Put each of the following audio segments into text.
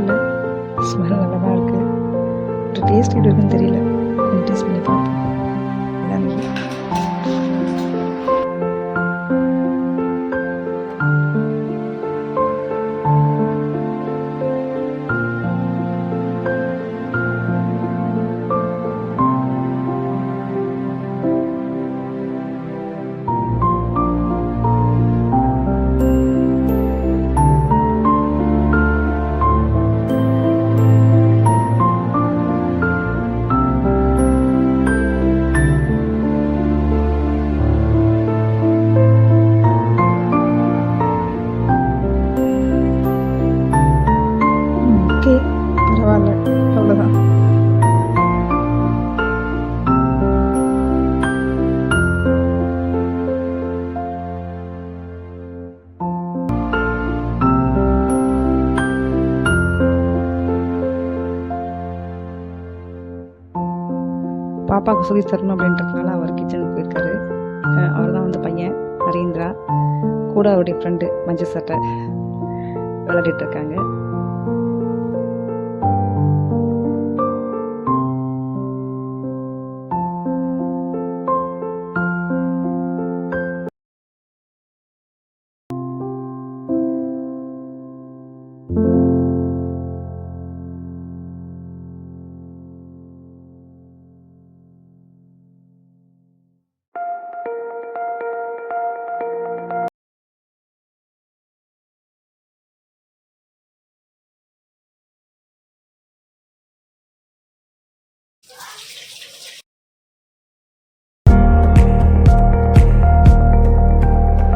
பரவாயில்ல, ஸ்மெல் நல்லா தான் இருக்குது. ஒரு டேஸ்ட் எப்படி இருக்குன்னு தெரியல, கொஞ்சம் டேஸ்ட் பண்ணி பார்ப்போம். இதான் ஓகே, பரவாயில்ல, அவ்வளோதான். பாப்பாவுக்கு சொல்லி தரணும் அப்படின்றதுனால அவர் கிச்சனுக்கு போயிருக்காரு. அவர் தான் வந்து பையன் நரேந்திரா, கூட அவருடைய ஃப்ரெண்டு மஞ்சள் சட்டை விளையாடிட்டு இருக்காங்க.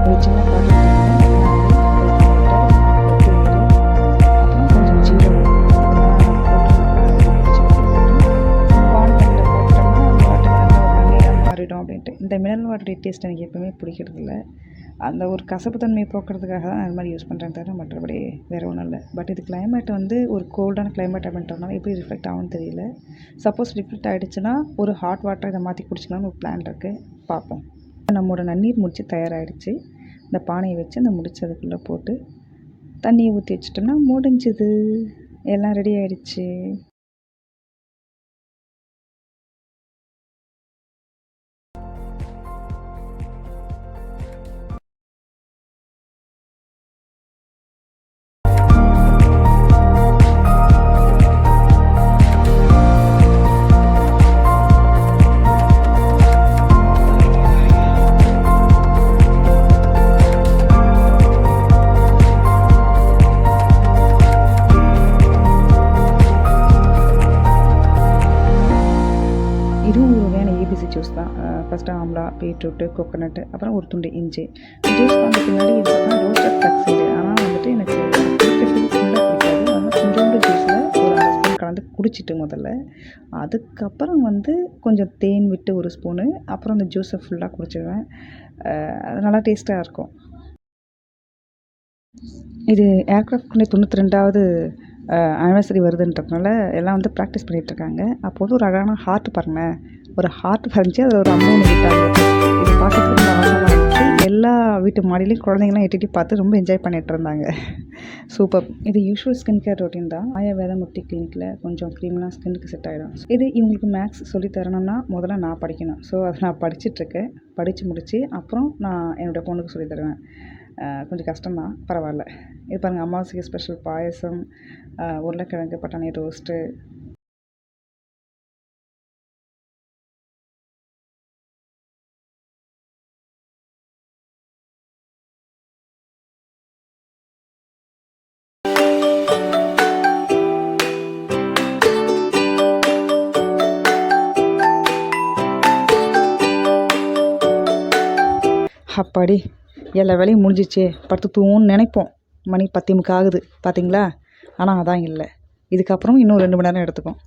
ஒரு சின்ன அப்படின்ட்டு இந்த மினரல் வாட்டருடைய டேஸ்ட் எனக்கு எப்பவுமே பிடிக்கிறதில்ல. அந்த ஒரு கசப்பு தன்மையை போக்குறதுக்காக தான் அது மாதிரி யூஸ் பண்ணுறேன் தவிர மற்றபடி வேறு ஒன்றும் இல்லை. பட் இது கிளைமேட் வந்து ஒரு கோல்டான கிளைமேட் அப்படின்றதுனால எப்படி ரிஃப்ளெக்ட் ஆகும்னு தெரியல. சப்போஸ் ரிஃப்ளெக்ட் ஆகிடுச்சுன்னா ஒரு ஹாட் வாட்டர் இதை மாற்றி குடிச்சிக்கலாம்னு ஒரு பிளான் இருக்குது, பார்ப்போம். நம்மளோட நன்னீர் முடிச்சு தயாராகிடுச்சு. இந்த பானையை வச்சு அந்த முடிச்சதுக்குள்ளே போட்டு தண்ணியை ஊற்றி வச்சிட்டோம்னா முடிஞ்சுது, எல்லாம் ரெடி ஆகிடுச்சு. இதுவும் ஒரு வகையான ஏபிசி ஜூஸ் தான். ஃபஸ்ட்டு ஆம்லா, பீட்ரூட்டு, கோகோனட்டு, அப்புறம் ஒரு துண்டு இஞ்சி. ஜூஸ் பண்ண பின்னாடி பார்த்தா ரோஸ்டட் ஃப்ளக்ஸீடு. ஆனால் வந்துட்டு எனக்கு குடிக்கிறதுக்கு ஃபுல்லாக பிடிக்காது. அதனால் கொஞ்சோண்டு ஜூஸில் ஒரு 1/2 ஸ்பூன் கலந்து குடிச்சிட்டு முதல்ல, அதுக்கப்புறம் வந்து கொஞ்சம் தேன் விட்டு 1 ஸ்பூனு, அப்புறம் அந்த ஜூஸை ஃபுல்லாக குடிச்சிடுவேன். அது நல்லா டேஸ்ட்டாக இருக்கும். இது ஏர்க்ராஃப்ட் 92வது ஆனிவர்சரி வருதுன்றதுனால எல்லாம் வந்து ப்ராக்டிஸ் பண்ணிகிட்ருக்காங்க. அப்போது ஒரு அழகான ஹார்ட் பாருங்களேன், ஒரு ஹார்ட் வரைஞ்சி அதில் ஒரு அம்மன் விட்டாங்க. இது பார்க்கறதுக்கு ரொம்ப அழகாக இருந்துச்சு. எல்லா வீட்டு மாடியிலையும் குழந்தைங்களாம் எட்டி பார்த்து ரொம்ப என்ஜாய் பண்ணிகிட்டு இருந்தாங்க. சூப்பர். இது யூஷுவல் ஸ்கின் கேர் ரொட்டீன் தான். ஆயுர்வேதமூர்த்தி கிளினிக்கில் கொஞ்சம் க்ரீம்லாம் ஸ்கின்னுக்கு செட் ஆகிடும். இது இவங்களுக்கு மேக்ஸ் சொல்லி தரணும்னா முதல்ல நான் படிக்கணும். ஸோ அதை நான் படிச்சுட்ருக்கேன். படித்து முடித்து அப்புறம் நான் என்னோடய பொண்ணுக்கு சொல்லி தருவேன். கொஞ்சம் கஷ்டம்தான், பரவாயில்ல. இது பாருங்கள், அமாவாசைக்கு ஸ்பெஷல் பாயசம், உருளைக்கிழங்கு பட்டாணி ரோஸ்ட்டு. அப்பாடி, எல்லா வேலையும் முடிஞ்சிச்சு, படுத்து தூங்குன்னு நினைப்போம். மணி 10:45 ஆகுது பார்த்தீங்களா. ஆனால் அதான் இல்லை, இதுக்கப்புறம் இன்னும் 2 மணி நேரம் எடுத்துக்கும்.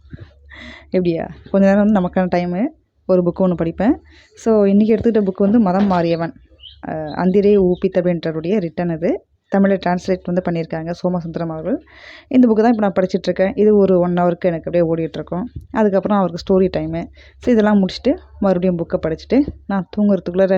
எப்படியா கொஞ்ச நேரம் வந்து நமக்கான டைமு. ஒரு புக்கு ஒன்று படிப்பேன். ஸோ இன்றைக்கி எடுத்துக்கிட்ட புக்கு வந்து மதம் மாறியவன், அந்திரே ஊபித் அப்படின்றவருடைய ரிட்டன். இது தமிழில் டிரான்ஸ்லேட் வந்து பண்ணியிருக்காங்க சோமசுந்தரம் அவர்கள். இந்த புக்கு தான் இப்போ நான் படிச்சுட்ருக்கேன். இது ஒரு 1 ஹவருக்கு எனக்கு அப்படியே ஓடிட்டுருக்கோம். அதுக்கப்புறம் அவருக்கு ஸ்டோரி டைமு. ஸோ இதெல்லாம் முடிச்சுட்டு மறுபடியும் புக்கை படிச்சுட்டு நான் தூங்குறதுக்குள்ளே